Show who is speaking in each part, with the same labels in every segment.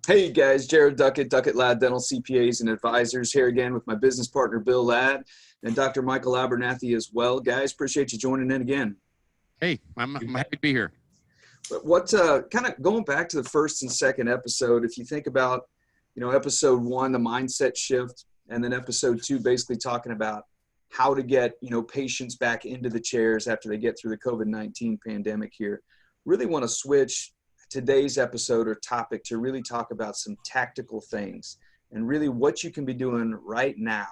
Speaker 1: Hey guys, Jared Duckett, Duckett Ladd Dental CPAs and Advisors here again with my business partner Bill Ladd and Dr. Michael Abernathy as well. Guys, appreciate you joining in again.
Speaker 2: Hey, I'm happy to be here.
Speaker 1: But what kind of going back to the first and second episode, if you think about, episode 1, the mindset shift, and then episode 2, basically talking about how to get, patients back into the chairs after they get through the COVID-19 pandemic here. Really want to switch today's episode or topic to really talk about some tactical things and really what you can be doing right now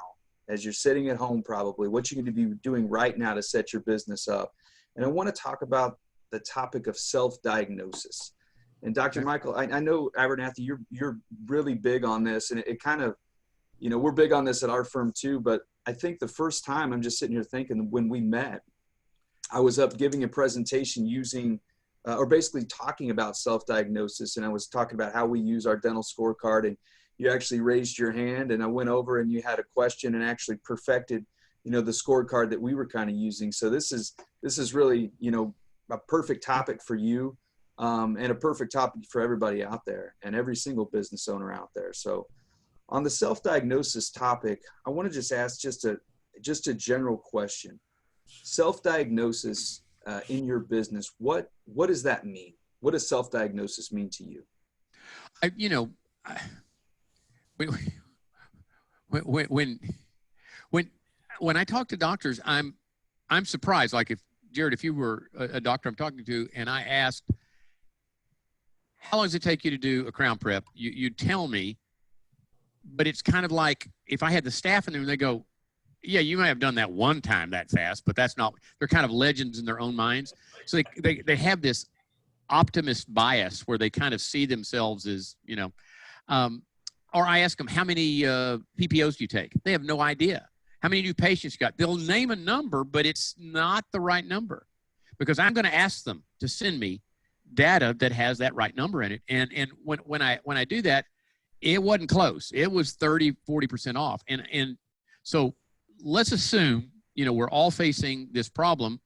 Speaker 1: as you're sitting at home, probably what you can be doing right now to set your business up. And I want to talk about the topic of self-diagnosis. And Dr. Michael, I know Abernathy, you're really big on this, and it kind of, we're big on this at our firm too, but I think the first time I'm just sitting here thinking when we met, I was up giving a presentation using or basically talking about self-diagnosis. And I was talking about how we use our dental scorecard, and you actually raised your hand and I went over and you had a question and actually perfected, the scorecard that we were kind of using. So this is really, a perfect topic for you and a perfect topic for everybody out there and every single business owner out there. So on the self-diagnosis topic, I want to just ask just a general question. Self-diagnosis in your business, what does that mean? What does self-diagnosis mean to you?
Speaker 2: When I talk to doctors, I'm surprised. Like if Jared, if you were a doctor I'm talking to, and I asked, how long does it take you to do a crown prep? You'd tell me, but it's kind of like if I had the staff in there and they go, yeah, you may have done that one time that fast, but that's not, they're kind of legends in their own minds. So they have this optimist bias where they kind of see themselves as, or I ask them, how many PPOs do you take? They have no idea. How many new patients you got? They'll name a number, but it's not the right number because I'm going to ask them to send me data that has that right number in it. And when I do that, it wasn't close. It was 30, 40% off. And so let's assume, we're all facing this problem,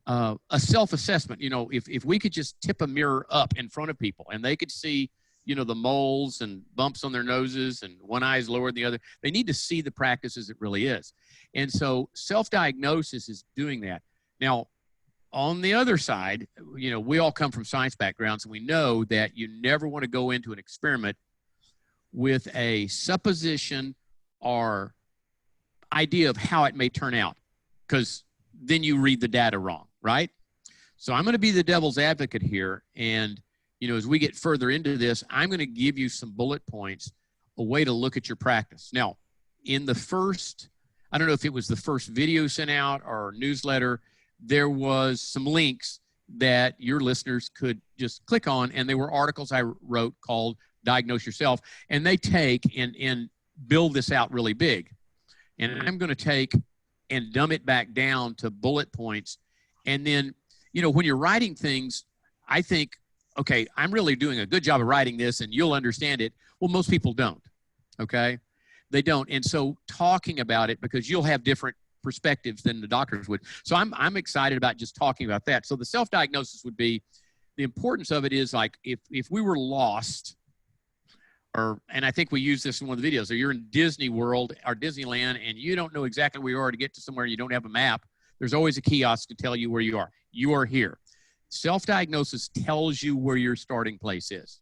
Speaker 2: a self-assessment. If we could just tip a mirror up in front of people and they could see, the moles and bumps on their noses and one eye is lower than the other, they need to see the practice as it really is. And so self-diagnosis is doing that. Now, on the other side, we all come from science backgrounds and we know that you never want to go into an experiment with a supposition or idea of how it may turn out, because then you read the data wrong, right? So I'm going to be the devil's advocate here. And, as we get further into this, I'm going to give you some bullet points, a way to look at your practice. Now, in the first, I don't know if it was the first video sent out or newsletter, there was some links that your listeners could just click on. And they were articles I wrote called Diagnose Yourself. And they take and build this out really big. And I'm going to take and dumb it back down to bullet points. And then, when you're writing things, I think, okay, I'm really doing a good job of writing this and you'll understand it. Well, most people don't, okay? They don't. And so talking about it, because you'll have different perspectives than the doctors would. So I'm excited about just talking about that. So the self-diagnosis would be, the importance of it is like if we were lost, and I think we use this in one of the videos, or you're in Disney World or Disneyland and you don't know exactly where you are to get to somewhere, you don't have a map, there's always a kiosk to tell you where you are. You are here. Self-diagnosis tells you where your starting place is.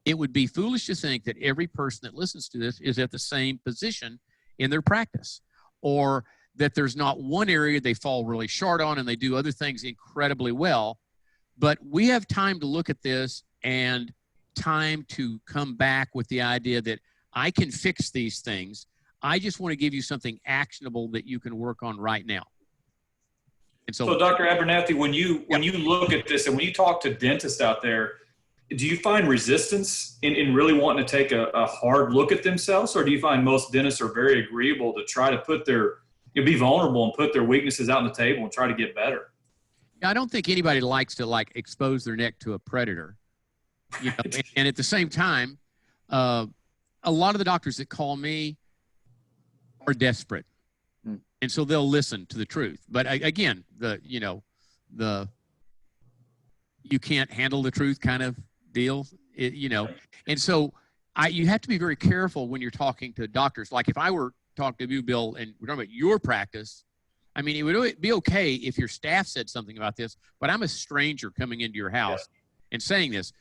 Speaker 2: It would be foolish to think that every person that listens to this is at the same position in their practice, or that there's not one area they fall really short on and they do other things incredibly well. But we have time to look at this and time to come back with the idea that I can fix these things. I just want to give you something actionable that you can work on right now. And
Speaker 3: so Dr. Abernathy, when you look at this and when you talk to dentists out there, do you find resistance in really wanting to take a hard look at themselves, or do you find most dentists are very agreeable to try to put their, be vulnerable and put their weaknesses out on the table and try to get better?
Speaker 2: I don't think anybody likes to expose their neck to a predator. And at the same time, a lot of the doctors that call me are desperate. And so they'll listen to the truth. But again, you can't handle the truth kind of deal, and so you have to be very careful when you're talking to doctors. Like if I were talking to you, Bill, and we're talking about your practice, I mean, it would be okay if your staff said something about this, but I'm a stranger coming into your house and saying this.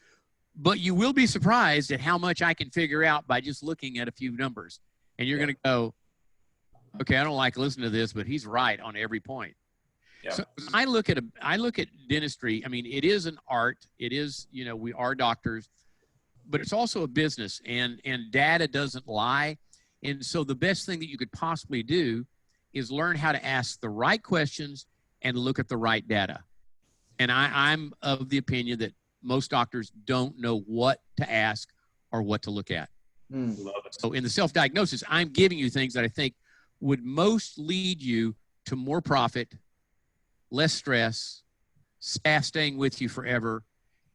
Speaker 2: But you will be surprised at how much I can figure out by just looking at a few numbers. And you're going to go, okay, I don't like listening to this, but he's right on every point. Yeah. So I look at dentistry. I mean, it is an art. It is, you know, we are doctors, but it's also a business, and data doesn't lie. And so the best thing that you could possibly do is learn how to ask the right questions and look at the right data. And I'm of the opinion that most doctors don't know what to ask or what to look at. Love it. So in the self-diagnosis, I'm giving you things that I think would most lead you to more profit, less stress, staff staying with you forever,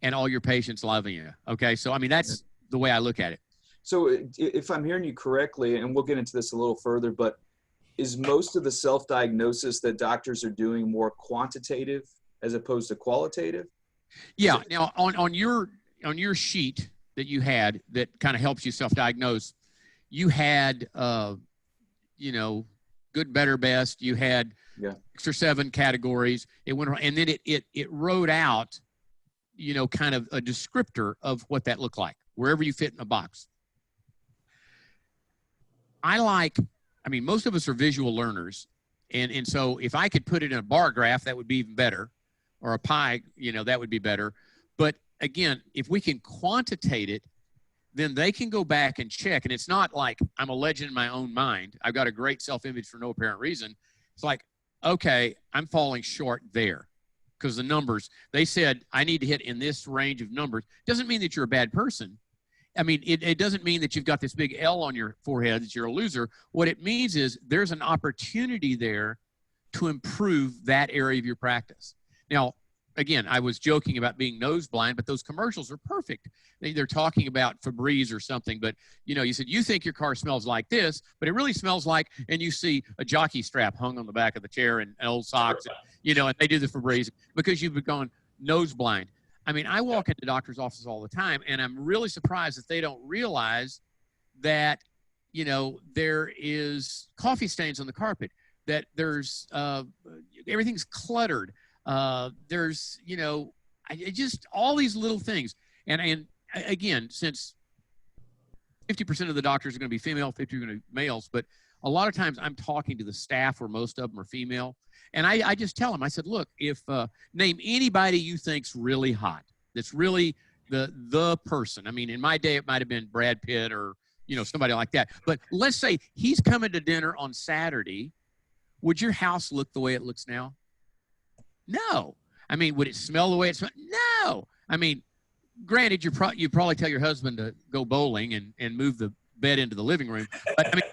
Speaker 2: and all your patients loving you. Okay. So, I mean, that's the way I look at it.
Speaker 1: So if I'm hearing you correctly, and we'll get into this a little further, but is most of the self-diagnosis that doctors are doing more quantitative as opposed to qualitative?
Speaker 2: Yeah. Now on your sheet that you had that kind of helps you self-diagnose, you had, you know, good, better, best. You had 6 or 7 categories. It went around, and then it wrote out, you know, kind of a descriptor of what that looked like, wherever you fit in a box. I mean, most of us are visual learners. And so if I could put it in a bar graph, that would be even better, or a pie, you know, that would be better. But again, if we can quantitate it, then they can go back and check. And it's not like I'm a legend in my own mind. I've got a great self-image for no apparent reason. It's like, okay, I'm falling short there because the numbers, they said I need to hit in this range of numbers. Doesn't mean that you're a bad person. I mean, it doesn't mean that you've got this big L on your forehead that you're a loser. What it means is there's an opportunity there to improve that area of your practice. Now, again, I was joking about being nose blind, but those commercials are perfect. They're talking about Febreze or something, but you know, you said, you think your car smells like this, but it really smells like, and you see a jockey strap hung on the back of the chair and old socks, and, you know, and they do the Febreze because you've gone nose blind. I mean, I walk into doctors' offices all the time, and I'm really surprised that they don't realize that, you know, there is coffee stains on the carpet, that there's everything's cluttered. There's, you know, just all these little things. And again, since 50% of the doctors are going to be female, 50% are going to be males, but a lot of times I'm talking to the staff where most of them are female. And I just tell them, I said, look, if name anybody you think's really hot, that's really the person. I mean, in my day, it might have been Brad Pitt or, you know, somebody like that. But let's say he's coming to dinner on Saturday. Would your house look the way it looks now? No. I mean, would it smell the way it smells? No. I mean, granted, you'd probably tell your husband to go bowling and move the bed into the living room. But I mean,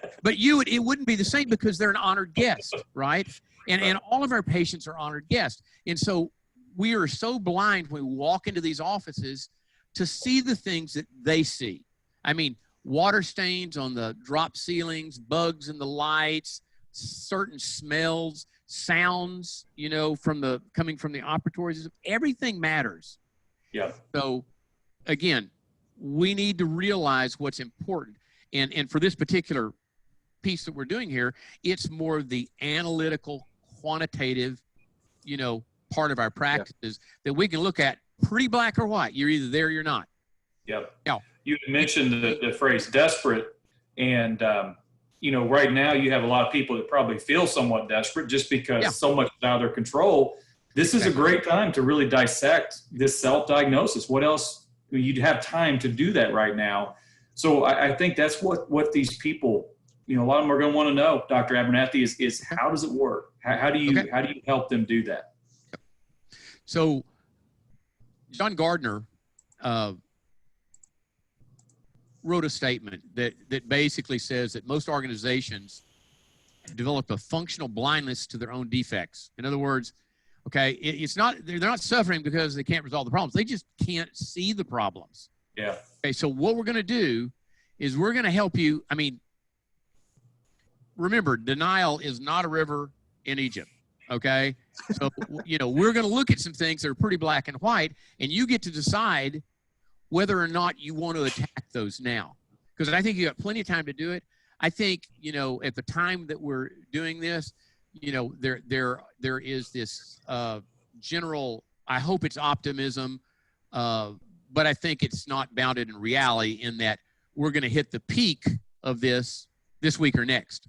Speaker 2: it wouldn't be the same because they're an honored guest, right? And all of our patients are honored guests. And so we are so blind when we walk into these offices to see the things that they see. I mean, water stains on the drop ceilings, bugs in the lights, certain smells, sounds, you know, coming from the operatories. Everything matters.
Speaker 3: Yeah.
Speaker 2: So again, we need to realize what's important. And for this particular piece that we're doing here, it's more of the analytical, quantitative, you know, part of our practices that we can look at pretty black or white. You're either there or you're not.
Speaker 3: Yep.
Speaker 2: Now,
Speaker 3: you mentioned the phrase desperate, and you know, right now you have a lot of people that probably feel somewhat desperate just because so much is out of their control. This is a great time to really dissect this self-diagnosis. What else? You'd have time to do that right now. So I think that's what these people, you know, a lot of them are going to want to know, Dr. Abernathy, is how does it work? How do you help them do that?
Speaker 2: So John Gardner wrote a statement that basically says that most organizations develop a functional blindness to their own defects. In other words, okay, they're not suffering because they can't resolve the problems. They just can't see the problems.
Speaker 3: Yeah.
Speaker 2: Okay, so what we're going to do is we're going to help you. I mean, remember, denial is not a river in Egypt. Okay, so you know, we're going to look at some things that are pretty black and white, and you get to decide whether or not you want to attack those now. because I think you got plenty of time to do it. I think, you know, at the time that we're doing this, you know, there is this general, I hope it's optimism, but I think it's not bounded in reality in that we're going to hit the peak of this week or next.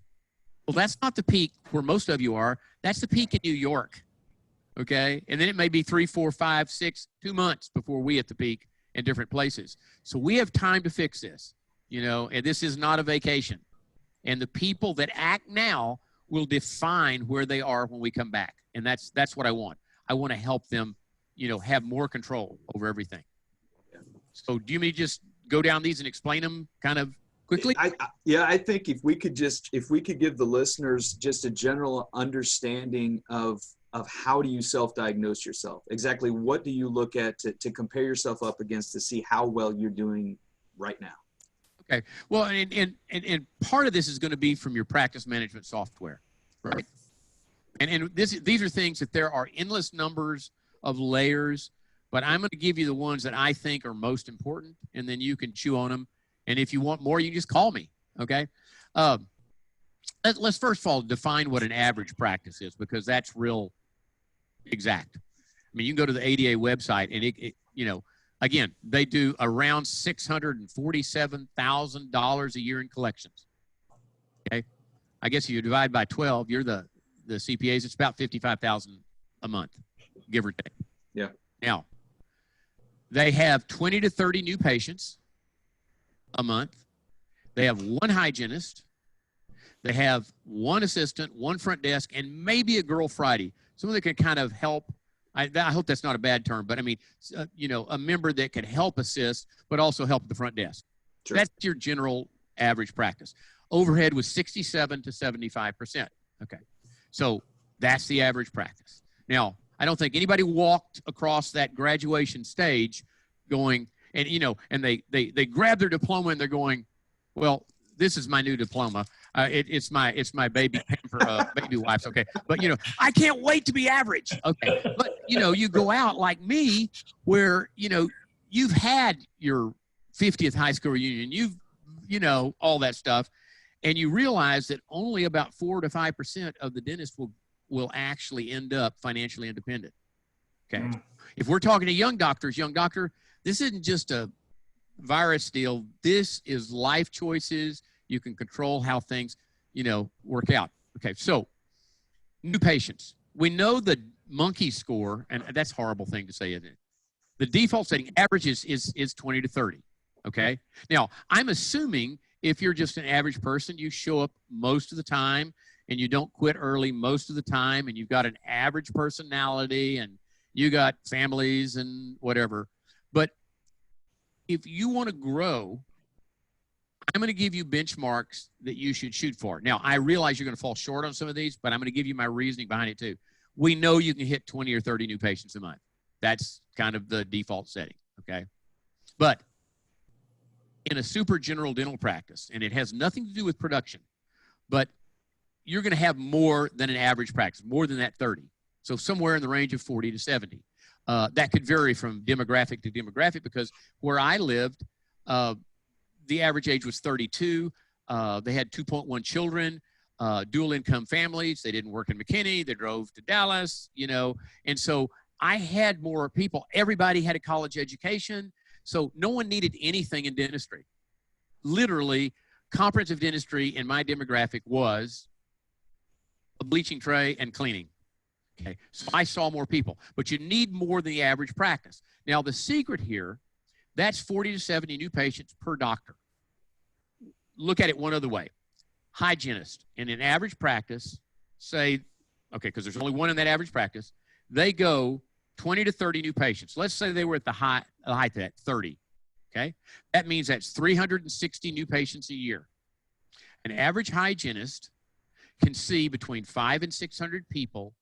Speaker 2: Well, that's not the peak where most of you are. That's the peak in New York. Okay. And then it may be 3, 4, 5, 6, 2 months before we hit the peak in different places. So we have time to fix this, you know, and this is not a vacation. And the people that act now will define where they are when we come back. And that's what I want. I want to help them, you know, have more control over everything. So do you mean just go down these and explain them kind of quickly?
Speaker 1: I think if we could give the listeners just a general understanding of how do you self-diagnose yourself? Exactly what do you look at to compare yourself up against to see how well you're doing right now?
Speaker 2: Okay. Well, and part of this is going to be from your practice management software, right? And these are things that there are endless numbers of layers, but I'm going to give you the ones that I think are most important, and then you can chew on them. And if you want more, you can just call me, okay? Let's first of all define what an average practice is, because that's real exact. I mean, you can go to the ADA website, and it you know, again, they do around $647,000 a year in collections. Okay, I guess if you divide by 12, you're the CPAs. It's about $55,000 a month, give or take.
Speaker 1: Yeah.
Speaker 2: Now, they have 20 to 30 new patients a month. They have one hygienist. They have one assistant, one front desk, and maybe a girl Friday. Someone that can kind of help. I hope that's not a bad term, but I mean, you know, a member that can help assist, but also help at the front desk. Sure. That's your general average practice. Overhead was 67 to 75%. Okay. So that's the average practice. Now, I don't think anybody walked across that graduation stage going, and, you know, and they grab their diploma and they're going, well, this is my new diploma. It's my baby pamper, baby wipes. Okay. But, you know, I can't wait to be average. Okay. But, you know, you go out like me where, you know, you've had your 50th high school reunion, you know, all that stuff. And you realize that only about 4 to 5% of the dentists will actually end up financially independent. Okay. If we're talking to young doctor, this isn't just a virus deal. This is life choices. You can control how things, you know, work out. Okay, so new patients. We know the monkey score, and that's a horrible thing to say, isn't it? The default setting average is 20 to 30, okay? Now, I'm assuming if you're just an average person, you show up most of the time, and you don't quit early most of the time, and you've got an average personality, and you got families and whatever. But if you want to grow, I'm going to give you benchmarks that you should shoot for. Now, I realize you're going to fall short on some of these, but I'm going to give you my reasoning behind it too. We know you can hit 20 or 30 new patients a month. That's kind of the default setting, okay? But in a super general dental practice, and it has nothing to do with production, but you're going to have more than an average practice, more than that 30. So somewhere in the range of 40 to 70. That could vary from demographic to demographic, because where I lived, the average age was 32. They had 2.1 children, dual income families. They didn't work in McKinney. They drove to Dallas, you know. And so I had more people. Everybody had a college education. So no one needed anything in dentistry. Literally, comprehensive dentistry in my demographic was a bleaching tray and cleaning. Okay, so I saw more people. But you need more than the average practice. Now, the secret here, that's 40 to 70 new patients per doctor. Look at it one other way. Hygienist in an average practice, say, okay, because there's only one in that average practice, they go 20 to 30 new patients. Let's say they were at the height of that, 30, okay? That means that's 360 new patients a year. An average hygienist can see between 500 and 600 people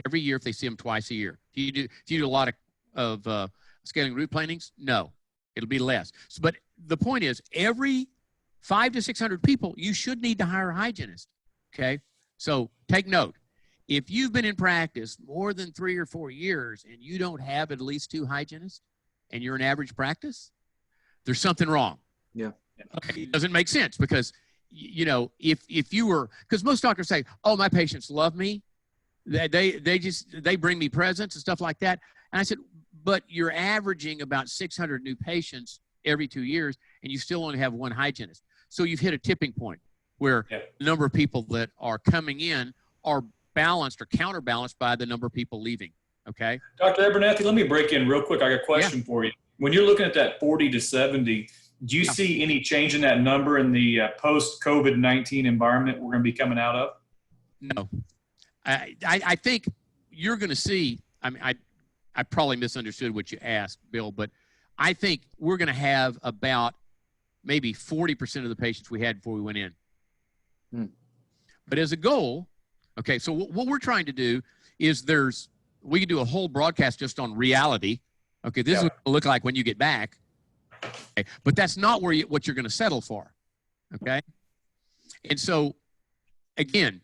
Speaker 2: every year if they see them twice a year. Do you do a lot of scaling root planings? No, it'll be less. So, but the point is, every 500 to 600 people, you should need to hire a hygienist, okay? So take note. If you've been in practice more than 3 or 4 years and you don't have at least 2 hygienists and you're an average practice, there's something wrong.
Speaker 1: Yeah.
Speaker 2: Okay. It doesn't make sense because, you know, if you were, because most doctors say, oh, my patients love me. They bring me presents and stuff like that. And I said, but you're averaging about 600 new patients every 2 years, and you still only have one hygienist. So you've hit a tipping point where the number of people that are coming in are balanced or counterbalanced by the number of people leaving. Okay.
Speaker 3: Dr. Abernathy, let me break in real quick. I got a question for you. When you're looking at that 40 to 70, do you see any change in that number in the post-COVID-19 environment we're going to be coming out of?
Speaker 2: No. I think you're going to see, I mean, I probably misunderstood what you asked, Bill, but I think we're going to have about maybe 40% of the patients we had before we went in. But as a goal, okay, so what we're trying to do is we can do a whole broadcast just on reality. Okay, this is what it'll look like when you get back. Okay, but that's not what you're going to settle for. Okay, and so again,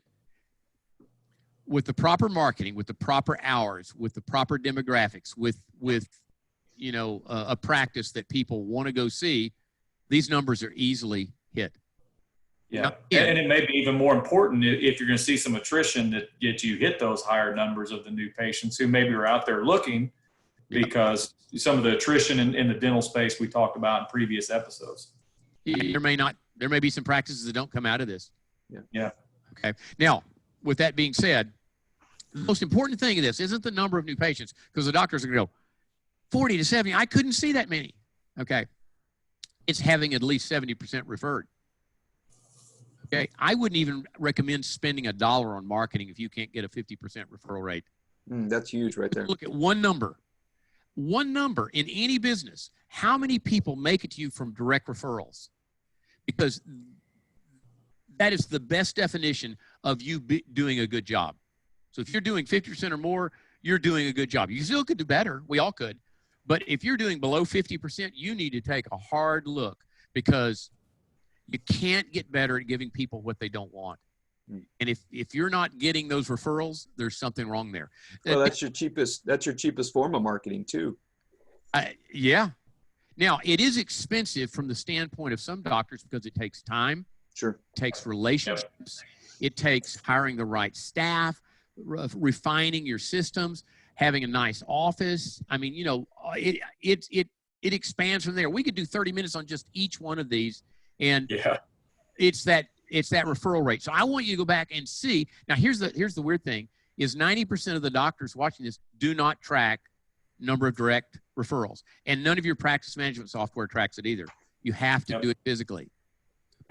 Speaker 2: with the proper marketing, with the proper hours, with the proper demographics, with you know a practice that people want to go see, these numbers are easily hit.
Speaker 3: Yeah, and it may be even more important if you're going to see some attrition that get you hit those higher numbers of the new patients who maybe are out there looking, because some of the attrition in the dental space we talked about in previous episodes.
Speaker 2: There may be some practices that don't come out of this.
Speaker 3: Yeah.
Speaker 2: Okay. Now, with that being said, the most important thing of this isn't the number of new patients, because the doctors are going to go 40 to 70. I couldn't see that many. Okay. It's having at least 70% referred. Okay, I wouldn't even recommend spending $1 on marketing if you can't get a 50% referral rate.
Speaker 1: That's huge right there.
Speaker 2: Look at one number in any business. How many people make it to you from direct referrals? Because that is the best definition of you doing a good job. So if you're doing 50% or more, you're doing a good job. You still could do better. We all could. But if you're doing below 50%, you need to take a hard look, because you can't get better at giving people what they don't want. And if you're not getting those referrals, there's something wrong there.
Speaker 1: Well, that's your cheapest form of marketing too.
Speaker 2: Yeah. Now, it is expensive from the standpoint of some doctors because it takes time.
Speaker 1: Sure.
Speaker 2: It takes relationships. It takes hiring the right staff, refining your systems, having a nice office. I mean, you know, it expands from there. We could do 30 minutes on just each one of these. And it's that referral rate. So I want you to go back and see. Now, here's the weird thing is 90% of the doctors watching this do not track number of direct referrals. And none of your practice management software tracks it either. You have to do it physically.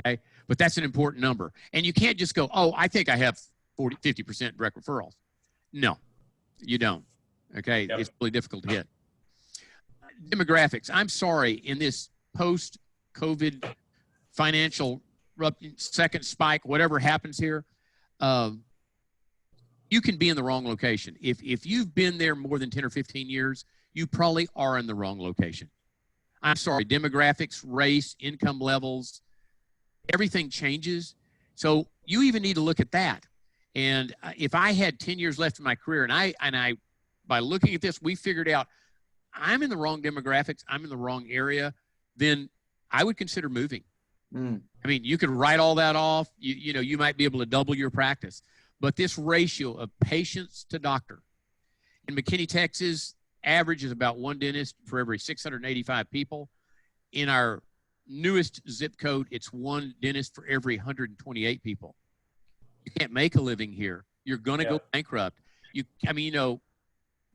Speaker 2: Okay. But that's an important number. And you can't just go, oh, I think I have 50% direct referrals. No, you don't. Okay. It's really difficult to hit. Demographics. I'm sorry, in this post-COVID financial second spike, whatever happens here, you can be in the wrong location. If you've been there more than 10 or 15 years, you probably are in the wrong location. I'm sorry, demographics, race, income levels, everything changes. So you even need to look at that. And if I had 10 years left in my career, and I by looking at this, we figured out I'm in the wrong demographics, I'm in the wrong area, then I would consider moving. I mean, you could write all that off. You know, you might be able to double your practice. But this ratio of patients to doctor in McKinney, Texas, average is about one dentist for every 685 people. In our newest zip code, it's one dentist for every 128 people. You can't make a living here. You're going to go bankrupt. I mean, you know,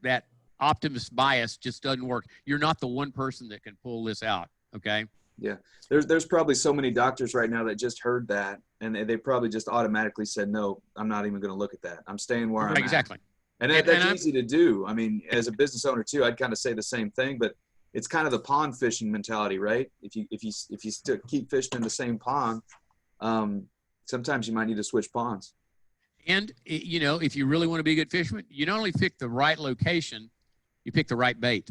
Speaker 2: that optimist bias just doesn't work. You're not the one person that can pull this out. Okay.
Speaker 1: Yeah, there's probably so many doctors right now that just heard that, and they probably just automatically said, no, I'm not even going to look at that. I'm staying where I'm
Speaker 2: exactly.
Speaker 1: At. And that's easy to do. I mean, as a business owner too, I'd kind of say the same thing, but it's kind of the pond fishing mentality, right? If you still keep fishing in the same pond, sometimes you might need to switch ponds.
Speaker 2: And you know, if you really want to be a good fisherman, you not only pick the right location, you pick the right bait.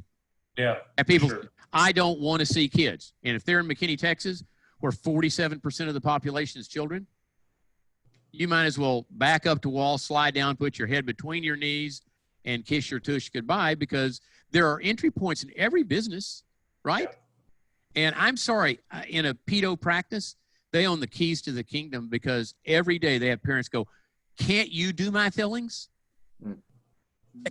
Speaker 3: Yeah.
Speaker 2: And people, I don't want to see kids. And if they're in McKinney, Texas, where 47% of the population is children, you might as well back up to wall, slide down, put your head between your knees, and kiss your tush goodbye, because there are entry points in every business, right? And I'm sorry, in a pedo practice, they own the keys to the kingdom because every day they have parents go, can't you do my fillings?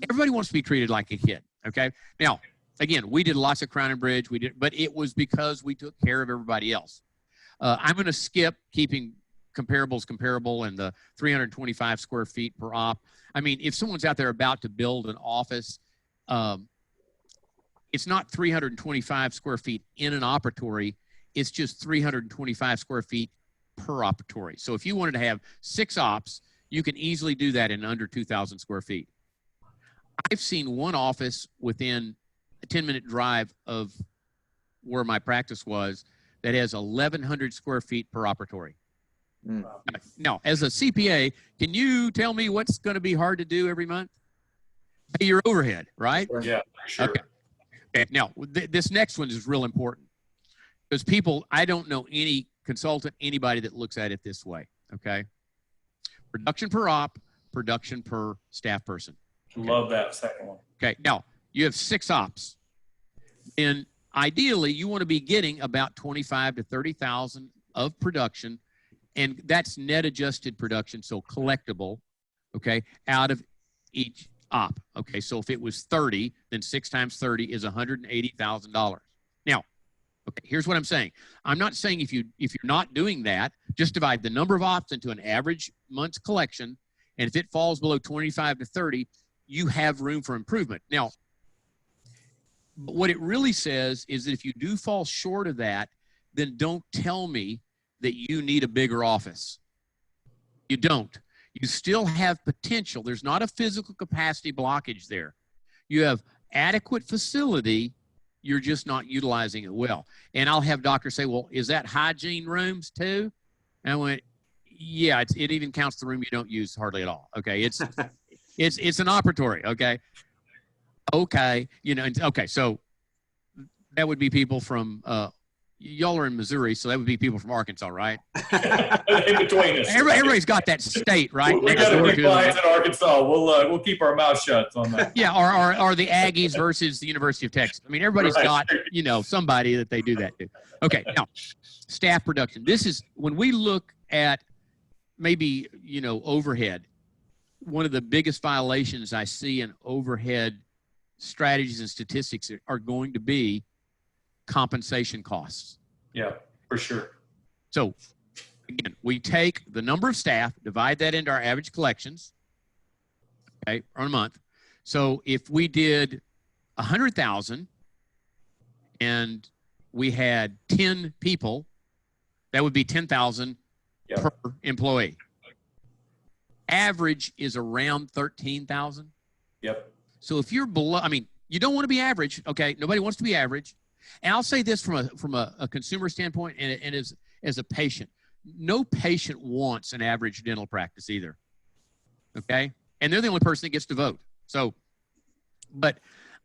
Speaker 2: Everybody wants to be treated like a kid, okay? Now, again, we did lots of crown and bridge, but it was because we took care of everybody else. I'm going to skip keeping comparables comparable and the 325 square feet per op. I mean, if someone's out there about to build an office, it's not 325 square feet in an operatory. It's just 325 square feet per operatory. So if you wanted to have 6 ops, you can easily do that in under 2,000 square feet. I've seen one office within a 10-minute drive of where my practice was that has 1,100 square feet per operatory. Now, as a CPA, can you tell me what's going to be hard to do every month? Pay your overhead, right?
Speaker 3: Yeah, sure.
Speaker 2: Okay. Now, this next one is real important because people, I don't know any consultant, anybody that looks at it this way, okay? Production per op, production per staff person. Okay.
Speaker 3: Love that second one.
Speaker 2: Okay, now, you have 6 ops. And ideally, you want to be getting about 25 to 30,000 of production, and that's net adjusted production, so collectible, okay, out of each op. Okay, so if it was 30, then 6 times 30 is $180,000. Now, okay, here's what I'm saying. I'm not saying if you're not doing that, just divide the number of ops into an average month's collection, and if it falls below 25 to 30, you have room for improvement. Now, what it really says is that if you do fall short of that, then don't tell me that you need a bigger office. You don't. You still have potential. There's not a physical capacity blockage there. You have adequate facility. You're just not utilizing it well. And I'll have doctors say, well, is that hygiene rooms too? And I went, yeah, it even counts the room you don't use hardly at all. Okay, it's an operatory. Okay, you know. Okay, so that would be people from. Y'all are in Missouri, so that would be people from Arkansas, right?
Speaker 3: In between us.
Speaker 2: Everybody's got that state, right?
Speaker 3: We got to be clients in Arkansas. We'll keep our mouth shut on that.
Speaker 2: Yeah, or the Aggies versus the University of Texas. I mean, everybody's got, you know, somebody that they do that to. Okay, now, staff production. This is, when we look at maybe, you know, overhead, one of the biggest violations I see in overhead strategies and statistics are going to be compensation costs.
Speaker 3: Yeah, for sure.
Speaker 2: So again, we take the number of staff, divide that into our average collections, okay, on a month. So if we did 100,000 and we had 10 people, that would be 10,000 per employee. Average is around 13,000.
Speaker 3: Yep. So
Speaker 2: if you're below, I mean, you don't want to be average, okay? Nobody wants to be average. And I'll say this from a consumer standpoint and as a patient. No patient wants an average dental practice either, okay? And they're the only person that gets to vote. So, but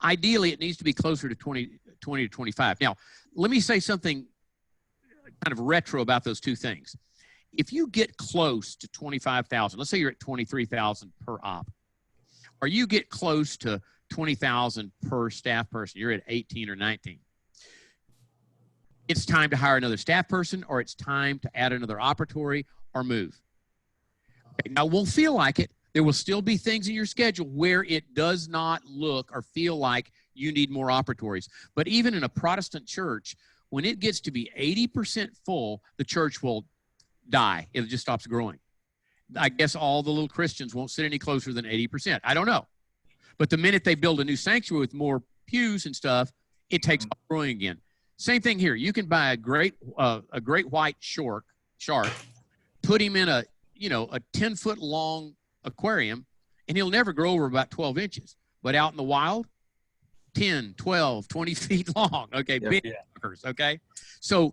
Speaker 2: ideally, it needs to be closer to 20 to 25. Now, let me say something kind of retro about those two things. If you get close to 25,000, let's say you're at 23,000 per op, or you get close to 20,000 per staff person, you're at 18 or 19. It's time to hire another staff person, or it's time to add another operatory or move. Okay, now, it won't feel like it. There will still be things in your schedule where it does not look or feel like you need more operatories. But even in a Protestant church, when it gets to be 80% full, the church will die. It just stops growing. I guess all the little Christians won't sit any closer than 80%. I don't know. But the minute they build a new sanctuary with more pews and stuff, it takes off growing again. Same thing here. You can buy a great white shark, put him in a 10-foot long aquarium, and he'll never grow over about 12 inches. But out in the wild, 10, 12, 20 feet long. Okay, big fuckers, okay? So,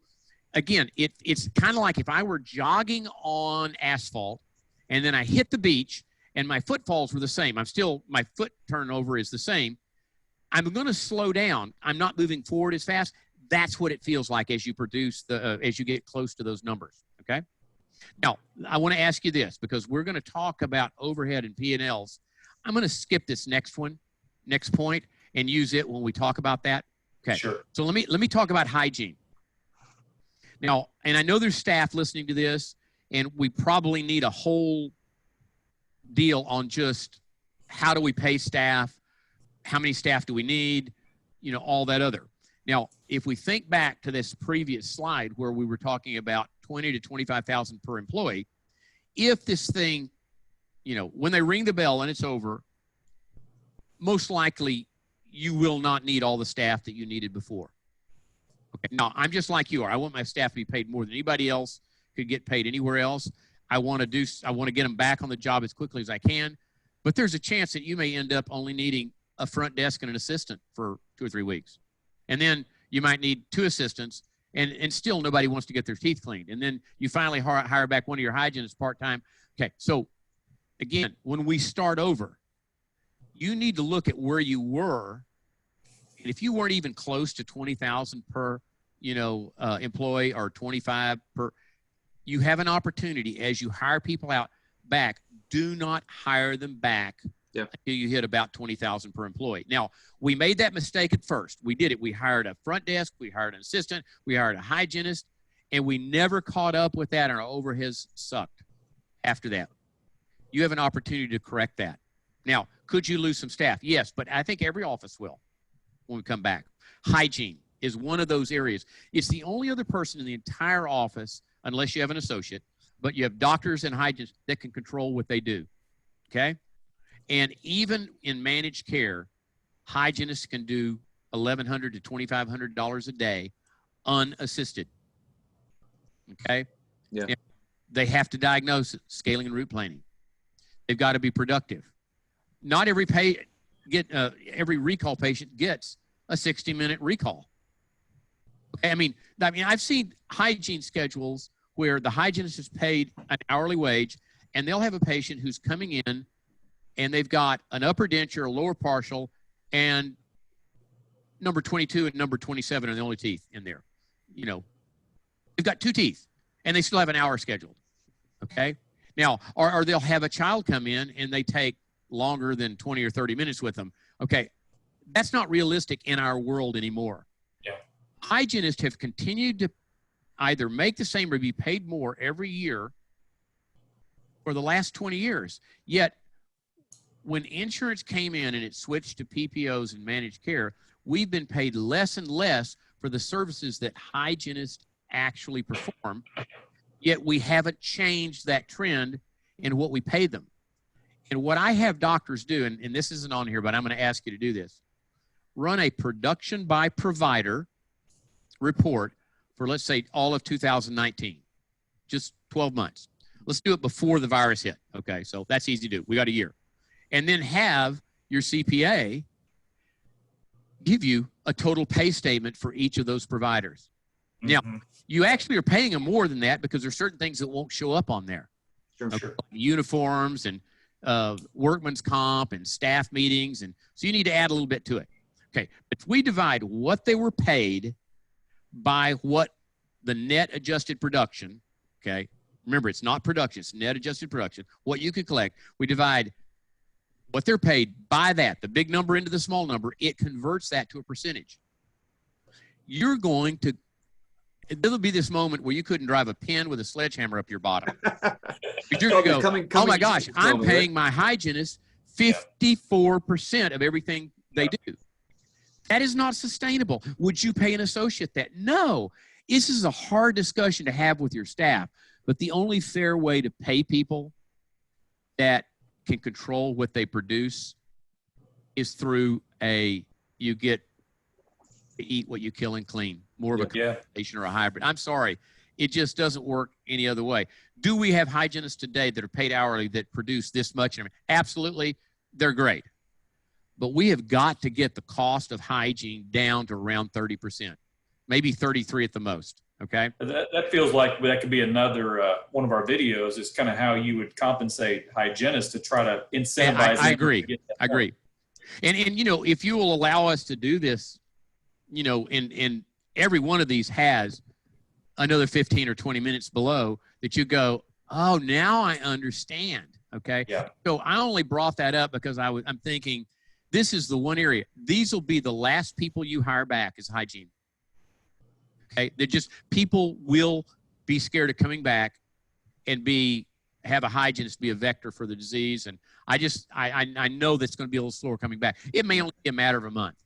Speaker 2: again, it's kind of like if I were jogging on asphalt, and then I hit the beach, and my footfalls were the same. My foot turnover is the same. I'm going to slow down. I'm not moving forward as fast. That's what it feels like as you as you get close to those numbers, okay? Now, I want to ask you this, because we're going to talk about overhead and P&Ls. I'm going to skip this next point, and use it when we talk about that. Okay.
Speaker 3: Sure.
Speaker 2: So let me talk about hygiene. Now, and I know there's staff listening to this, and we probably need a whole deal on just how do we pay staff, how many staff do we need, you know, all that other. Now, if we think back to this previous slide where we were talking about 20 to 25,000 per employee, if this thing, you know, when they ring the bell and it's over, most likely you will not need all the staff that you needed before. Okay. Now, I'm just like you are. I want my staff to be paid more than anybody else could get paid anywhere else. I want to get them back on the job as quickly as I can. But there's a chance that you may end up only needing a front desk and an assistant for 2 or 3 weeks. And then you might need 2 assistants, and still nobody wants to get their teeth cleaned. And then you finally hire back one of your hygienists part-time. Okay, so again, when we start over, you need to look at where you were. And if you weren't even close to 20,000 per, employee, or 25 per, you have an opportunity as you hire people out back. Do not hire them back until you hit about 20,000 per employee. Now, we made that mistake at first. We did it. We hired a front desk, we hired an assistant, we hired a hygienist, and we never caught up with that, and our overheads sucked after that. You have an opportunity to correct that. Now, could you lose some staff? Yes, but I think every office will when we come back. Hygiene is one of those areas. It's the only other person in the entire office, unless you have an associate, but you have doctors and hygienists that can control what they do, okay? And even in managed care, hygienists can do $1,100 to $2,500 a day unassisted, okay?
Speaker 1: Yeah.
Speaker 2: And they have to diagnose it, scaling and root planing. They've got to be productive. Not every every recall patient gets a 60-minute recall. Okay, I mean, I've seen hygiene schedules where the hygienist is paid an hourly wage, and they'll have a patient who's coming in, and they've got an upper denture, a lower partial, and number 22 and number 27 are the only teeth in there. You know, they've got 2 teeth, and they still have an hour scheduled. Okay, now, or they'll have a child come in, and they take longer than 20 or 30 minutes with them. Okay, that's not realistic in our world anymore.
Speaker 3: Yeah.
Speaker 2: Hygienists have continued to either make the same or be paid more every year for the last 20 years. Yet, when insurance came in and it switched to PPOs and managed care, we've been paid less and less for the services that hygienists actually perform, yet we haven't changed that trend in what we pay them. And what I have doctors do, and this isn't on here, but I'm going to ask you to do this, run a production by provider report for, let's say, all of 2019, just 12 months. Let's do it before the virus hit, okay? So that's easy to do. We got a year. And then have your CPA give you a total pay statement for each of those providers. Mm-hmm. Now, you actually are paying them more than that because there's certain things that won't show up on there.
Speaker 1: Sure,
Speaker 2: okay?
Speaker 1: Sure.
Speaker 2: Like uniforms and workman's comp and staff meetings. And so you need to add a little bit to it. Okay, if we divide what they were paid by what the net adjusted production, okay, remember it's not production, it's net adjusted production, what you could collect, we divide what they're paid by that, the big number into the small number, it converts that to a percentage. You're going to, there'll be this moment where you couldn't drive a pin with a sledgehammer up your bottom. You're going to go, oh my gosh, I'm paying my hygienist 54% of everything they do. That is not sustainable. Would you pay an associate that? No. This is a hard discussion to have with your staff, but the only fair way to pay people that can control what they produce is through you get to eat what you kill and clean, more of a combination or a hybrid. I'm sorry. It just doesn't work any other way. Do we have hygienists today that are paid hourly that produce this much? Absolutely. They're great. But we have got to get the cost of hygiene down to around 30%, maybe 33 at the most. Okay.
Speaker 3: That feels like that could be another one of our videos. Is kind of how you would compensate hygienists to try to incentivize.
Speaker 2: I agree. I agree. And if you will allow us to do this, in every one of these has another 15 or 20 minutes below that you go, oh, now I understand. Okay.
Speaker 3: Yeah.
Speaker 2: So I only brought that up because I'm thinking this is the one area. These will be the last people you hire back is hygiene. Okay, they're just, people will be scared of coming back and have a hygienist be a vector for the disease. And I know that's going to be a little slower coming back. It may only be a matter of a month,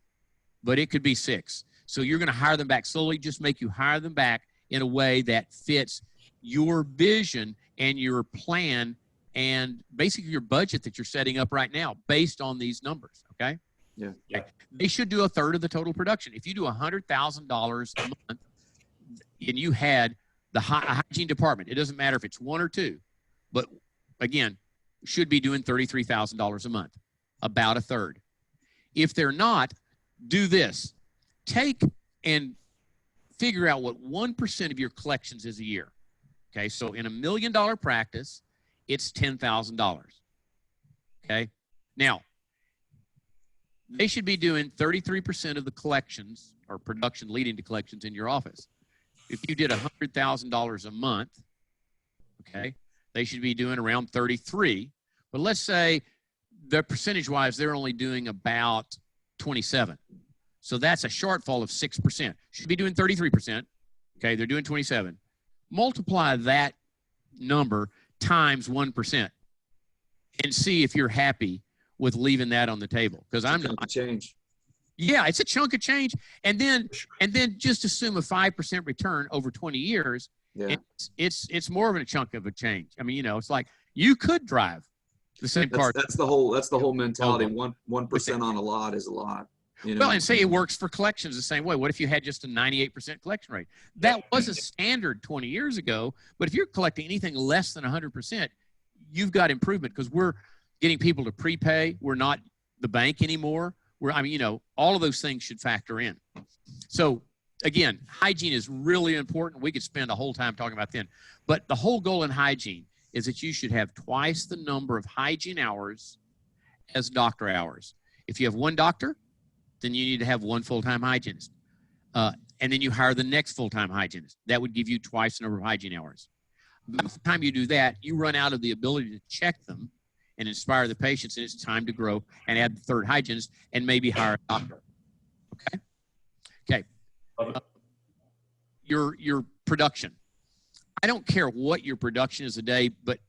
Speaker 2: but it could be 6. So you're going to hire them back slowly. Just make you hire them back in a way that fits your vision and your plan and basically your budget that you're setting up right now based on these numbers. Okay.
Speaker 1: Yeah.
Speaker 2: Okay. They should do a third of the total production. If you do $100,000 a month and you had the hygiene department, it doesn't matter if it's 1 or 2, but again, should be doing $33,000 a month, about a third. If they're not, do this. Take and figure out what 1% of your collections is a year. Okay, so in $1 million practice, it's $10,000. Okay, now they should be doing 33% of the collections or production leading to collections in your office. If you did $100,000 a month, okay, they should be doing around 33. But let's say the percentage-wise, they're only doing about 27. So that's a shortfall of 6%. Should be doing 33%. Okay, they're doing 27. Multiply that number times 1% and see if you're happy with leaving that on the table. Because I'm not.
Speaker 1: Change.
Speaker 2: Yeah, it's a chunk of change. And then just assume a 5% return over 20 years.
Speaker 1: Yeah.
Speaker 2: It's more of a chunk of a change. I mean, you know, it's like you could drive the same car.
Speaker 1: That's the whole mentality. 1% on a lot is a lot. You know?
Speaker 2: Well, and say it works for collections the same way. What if you had just a 98% collection rate? That was a standard 20 years ago, but if you're collecting anything less than 100%, you've got improvement because we're getting people to prepay. We're not the bank anymore. I mean, you know, all of those things should factor in. So again, hygiene is really important. We could spend a whole time talking about that. But the whole goal in hygiene is that you should have twice the number of hygiene hours as doctor hours. If you have 1 doctor, then you need to have 1 full-time hygienist. And then you hire the next full-time hygienist. That would give you twice the number of hygiene hours. By the time you do that, you run out of the ability to check them and inspire the patients, and it's time to grow and add the 3rd hygienist and maybe hire a doctor. Okay? Okay. Your production. I don't care what your production is a day, but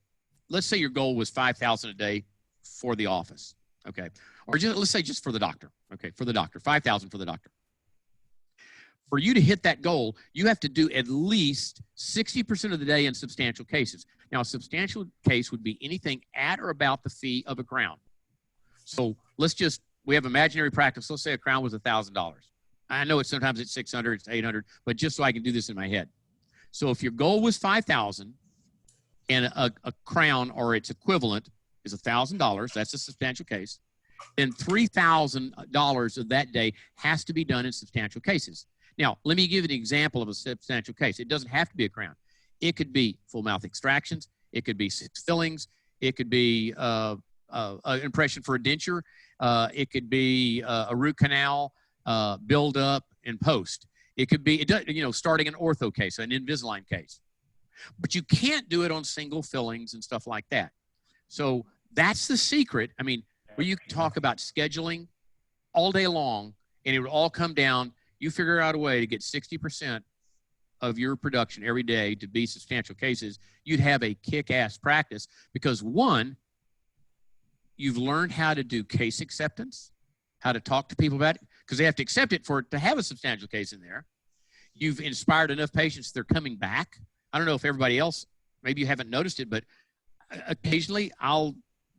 Speaker 2: let's say your goal was 5,000 a day for the office. Okay. Or just, let's say just for the doctor. Okay. For the doctor, 5,000 for the doctor. For you to hit that goal, you have to do at least 60% of the day in substantial cases. Now, a substantial case would be anything at or about the fee of a crown. So we have imaginary practice. Let's say a crown was $1,000. I know sometimes it's 600, it's 800, but just so I can do this in my head. So if your goal was 5,000 and a crown or its equivalent is $1,000, that's a substantial case, then $3,000 of that day has to be done in substantial cases. Now, let me give you an example of a substantial case. It doesn't have to be a crown. It could be full mouth extractions. It could be 6 fillings. It could be an impression for a denture. It could be a root canal, build up and post. It could be, starting an ortho case, an Invisalign case. But you can't do it on single fillings and stuff like that. So that's the secret. I mean, where you can talk about scheduling all day long, and it would all come down. You figure out a way to get 60% of your production every day to be substantial cases, you'd have a kick-ass practice because, 1, you've learned how to do case acceptance, how to talk to people about it, because they have to accept it for it to have a substantial case in there. You've inspired enough patients, they're coming back. I don't know if everybody else, maybe you haven't noticed it, but occasionally I'll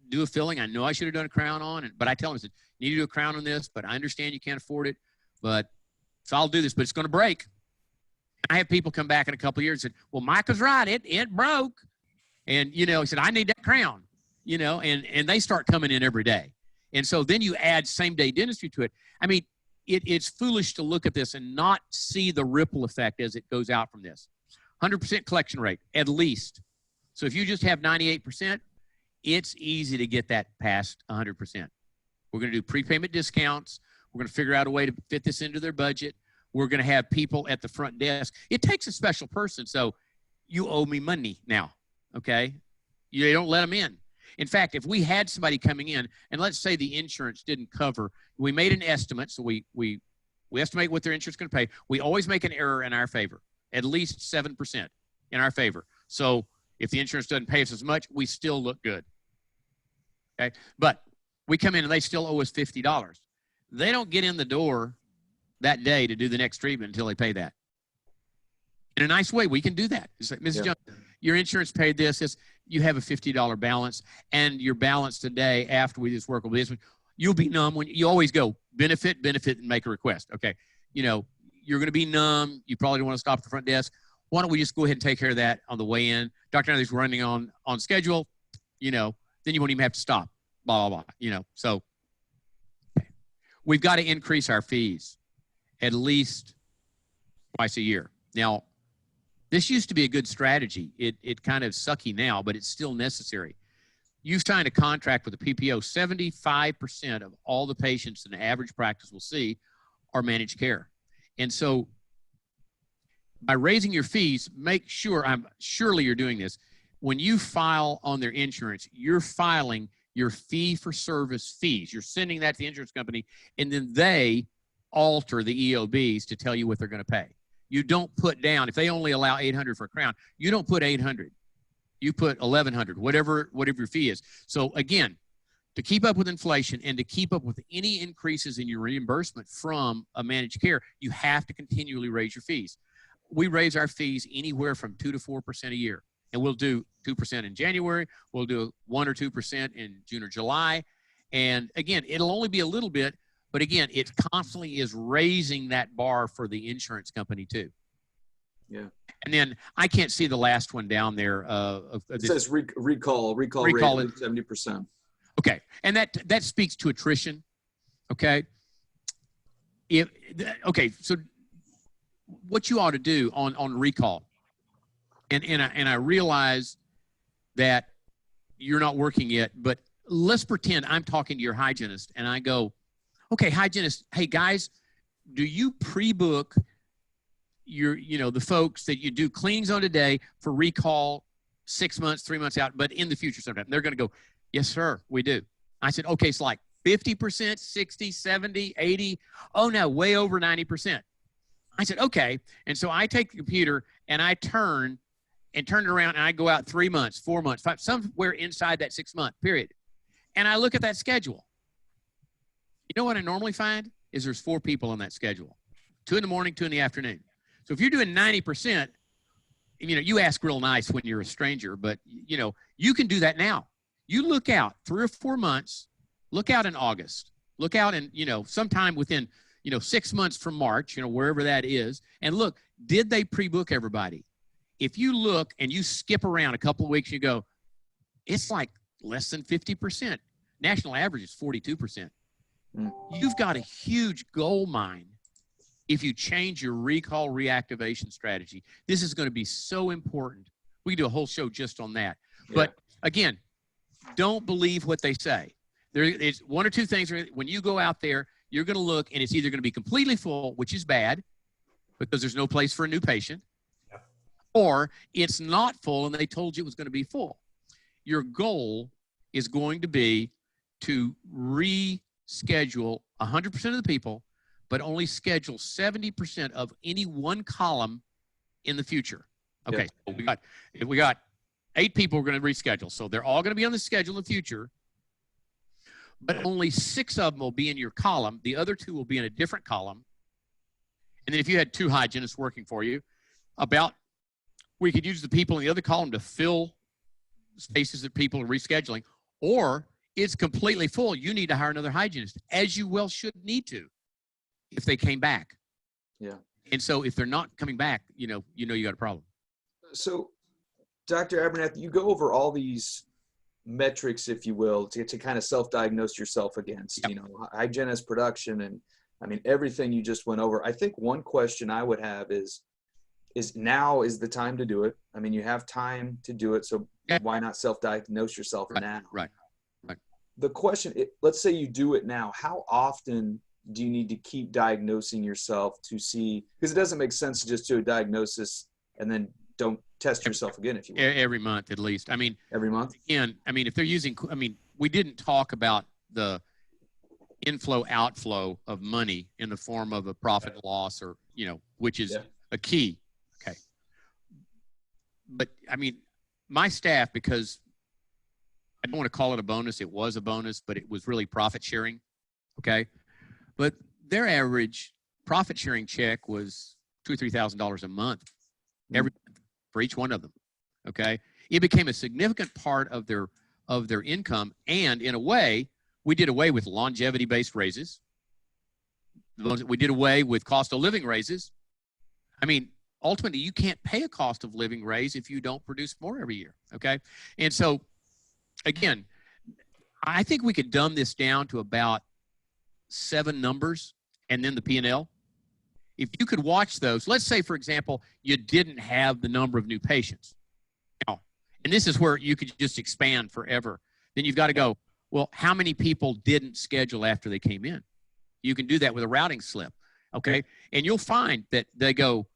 Speaker 2: do a filling. I know I should have done a crown on it, but I tell them, I said, you need to do a crown on this, but I understand you can't afford it, so I'll do this, but it's going to break. I have people come back in a couple of years and said, well, Mike was right. It broke. And, he said, I need that crown, and they start coming in every day. And so then you add same-day dentistry to it. I mean, it's foolish to look at this and not see the ripple effect as it goes out from this. 100% collection rate, at least. So if you just have 98%, it's easy to get that past 100%. We're going to do prepayment discounts. We're going to figure out a way to fit this into their budget. We're going to have people at the front desk. It takes a special person. So you owe me money now, okay? You don't let them in. In fact, if we had somebody coming in, and let's say the insurance didn't cover, we made an estimate, so we We estimate what their insurance is going to pay. We always make an error in our favor, at least 7% in our favor. So if the insurance doesn't pay us as much, we still look good. Okay. But we come in and they still owe us $50. They don't get in the door that day to do the next treatment until they pay that. In a nice way, we can do that. It's like, Mrs. Jones, your insurance paid this. You have a $50 balance, and your balance today after we just work with this, you'll be numb when you always go benefit, and make a request. Okay. You know, you're going to be numb. You probably don't want to stop at the front desk. Why don't we just go ahead and take care of that on the way in? Dr. Anthony's running on schedule, you know, then you won't even have to stop, blah, blah, blah, you know. So we've got to increase our fees at least twice a year. Now, this used to be a good strategy. It kind of sucky now, but it's still necessary. You signed a contract with a PPO. 75% of all the patients in the average practice will see are managed care. And so by raising your fees, make sure, surely you're doing this. When you file on their insurance, you're filing your fee for service fees. You're sending that to the insurance company, and then they alter the EOBs to tell you what they're going to pay. You don't put down, if they only allow $800 for a crown, you don't put $800. You put $1,100, whatever your fee is. So again, to keep up with inflation and to keep up with any increases in your reimbursement from a managed care, you have to continually raise your fees. We raise our fees anywhere from 2 to 4% a year. And we'll do 2% in January. We'll do 1 or 2% in June or July. And again, it'll only be a little bit, but again, it constantly is raising that bar for the insurance company too.
Speaker 1: Yeah.
Speaker 2: And then I can't see the last one down there.
Speaker 1: It says recall rate of 70%.
Speaker 2: Okay. And that speaks to attrition. Okay. So what you ought to do on recall, and I realize that you're not working yet, but let's pretend I'm talking to your hygienist and I go, okay, hygienist, hey guys, do you pre-book the folks that you do cleanings on today for recall 6 months, 3 months out, but in the future sometime? They're going to go, yes, sir, we do. I said, okay, it's like 50%, 60, 70, 80. Oh no, way over 90%. I said, okay. And so I take the computer and I turn it around and I go out 3 months, 4 months, 5, somewhere inside that 6 month period. And I look at that schedule. You know what I normally find is there's 4 people on that schedule, 2 in the morning, 2 in the afternoon. So if you're doing 90%, you ask real nice when you're a stranger, but you can do that now. You look out 3 or 4 months, look out in August, look out in, sometime within, 6 months from March, wherever that is. And look, did they pre-book everybody? If you look and you skip around a couple of weeks, you go, it's like less than 50%. National average is 42%. You've got a huge gold mine if you change your recall reactivation strategy. This is going to be so important. We can do a whole show just on that. Yeah. But again, don't believe what they say. There is 1 or 2 things. When you go out there, you're going to look and it's either going to be completely full, which is bad because there's no place for a new patient, or it's not full and they told you it was going to be full. Your goal is going to be to reschedule 100% of the people, but only schedule 70% of any one column in the future. Okay, so we got 8 people we're going to reschedule. So they're all going to be on the schedule in the future, but only 6 of them will be in your column. The other 2 will be in a different column. And then if you had 2 hygienists working for you, we could use the people in the other column to fill spaces that people are rescheduling, or it's completely full. You need to hire another hygienist, as you well should need to if they came back.
Speaker 1: Yeah.
Speaker 2: And so if they're not coming back, you got a problem. So
Speaker 1: Dr. Abernathy, you go over all these metrics, if you will, to kind of self-diagnose yourself against, hygienist, production, and everything you just went over. I think one question I would have is now is the time to do it. You have time to do it. So why not self-diagnose yourself now?
Speaker 2: Right.
Speaker 1: The question, let's say you do it now, how often do you need to keep diagnosing yourself to see, because it doesn't make sense to just do a diagnosis and then don't test yourself again, if you will.
Speaker 2: Every month at least.
Speaker 1: Every month?
Speaker 2: Again, if they're using, we didn't talk about the inflow outflow of money in the form of a profit and loss, or which is a key. Okay. But I mean, my staff, because I don't want to call it a bonus, it was a bonus, but it was really profit sharing. Okay. But their average profit sharing check was $2,000 or $3,000 a month every month for each one of them. Okay. It became a significant part of their income. And in a way, we did away with longevity-based raises. We did away with cost of living raises. I mean, ultimately, you can't pay a cost of living raise if you don't produce more every year, okay? And so, again, I think we could dumb this down to about 7 numbers and then the P&L. If you could watch those, let's say, for example, you didn't have the number of new patients. Now, and this is where you could just expand forever. Then you've got to go, well, how many people didn't schedule after they came in? You can do that with a routing slip, okay? And you'll find that they come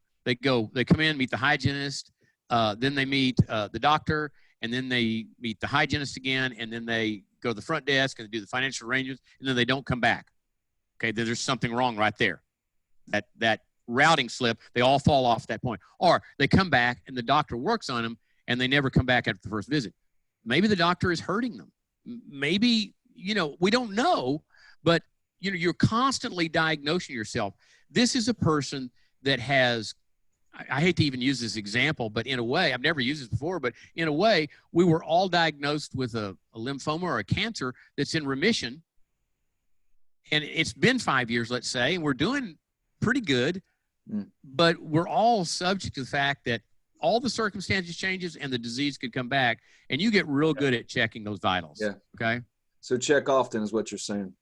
Speaker 2: in, meet the hygienist, then they meet the doctor, and then they meet the hygienist again, and then they go to the front desk and do the financial arrangements, and then they don't come back. Okay, there's something wrong right there. That routing slip, they all fall off at that point. Or they come back and the doctor works on them, and they never come back after the first visit. Maybe the doctor is hurting them. Maybe, we don't know, but, you're constantly diagnosing yourself. This is a person that has, I hate to even use this example, but in a way, I've never used this before, but in a way, we were all diagnosed with a lymphoma or a cancer that's in remission. And it's been 5 years, let's say, and we're doing pretty good, but we're all subject to the fact that all the circumstances changes and the disease could come back, and you get real good at checking those vitals. Yeah. Okay.
Speaker 1: So check often is what you're saying.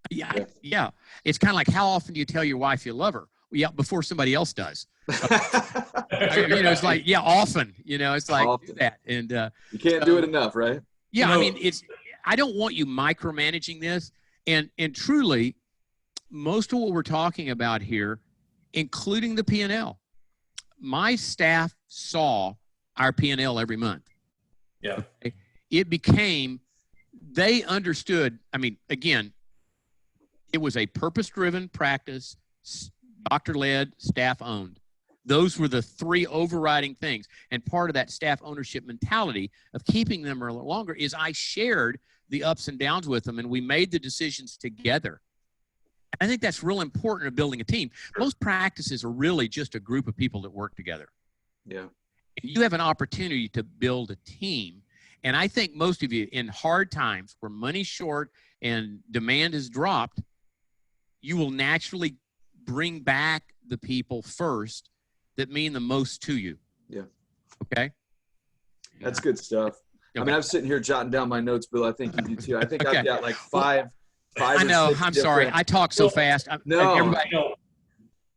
Speaker 2: Yeah. It's kind of like, how often do you tell your wife you love her? Well, yeah, before somebody else does. It's like, often. It's like often. Do that, and
Speaker 1: you can't do it enough, right?
Speaker 2: Yeah, I mean, I don't want you micromanaging this, and truly, most of what we're talking about here, including the P&L. My staff saw our P&L every month.
Speaker 3: Yeah.
Speaker 2: Okay? They understood. I mean, again, it was a purpose-driven practice, doctor-led, staff-owned. Those were the 3 overriding things. And part of that staff ownership mentality of keeping them a little longer is I shared the ups and downs with them, and we made the decisions together. I think that's real important in building a team. Most practices are really just a group of people that work together.
Speaker 1: Yeah.
Speaker 2: You have an opportunity to build a team. And I think most of you, in hard times where money's short and demand has dropped, you will naturally bring back the people first that mean the most to you.
Speaker 1: Yeah.
Speaker 2: Okay?
Speaker 1: That's good stuff. Okay. I mean, I'm sitting here jotting down my notes, Bill. I think you do too. I think I've got like five
Speaker 2: I know. I'm sorry. I talk so fast.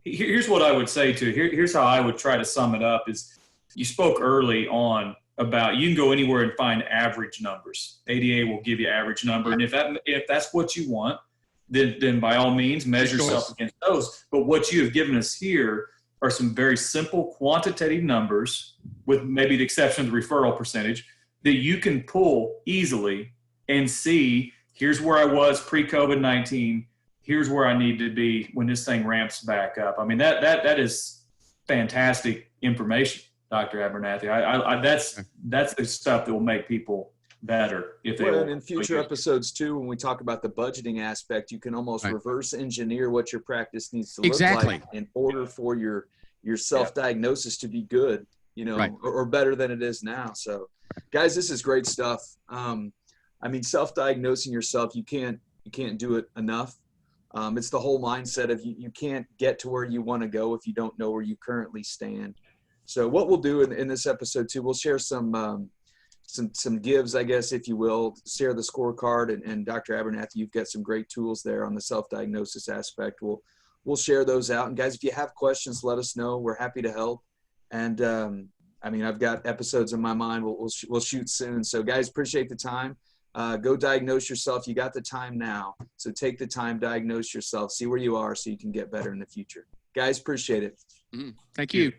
Speaker 3: Here's what I would say too. Here's how I would try to sum it up is you spoke early on about you can go anywhere and find average numbers. ADA will give you average number. And if that's what you want, then by all means measure yourself against those. But what you have given us here are some very simple quantitative numbers, with maybe the exception of the referral percentage, that you can pull easily and see, here's where I was pre-COVID-19. Here's where I need to be when this thing ramps back up. I mean, that is fantastic information, Dr. Abernathy. That's the stuff that will make people better if they
Speaker 1: and in future episodes too, when we talk about the budgeting aspect, you can almost reverse engineer what your practice needs to look like in order for your self-diagnosis to be good, or better than it is now. So guys, this is great stuff. I mean, self-diagnosing yourself, you can't do it enough. It's the whole mindset of you can't get to where you want to go if you don't know where you currently stand. So what we'll do in this episode too, we'll share some gives, I guess, if you will, share the scorecard, and Dr. Abernathy, you've got some great tools there on the self-diagnosis aspect. We'll share those out. And guys, if you have questions, let us know. We're happy to help. And I mean, I've got episodes in my mind. We'll shoot soon. So guys, appreciate the time. Go diagnose yourself. You got the time now. So take the time, diagnose yourself, see where you are so you can get better in the future. Guys, appreciate it.
Speaker 2: Thank you.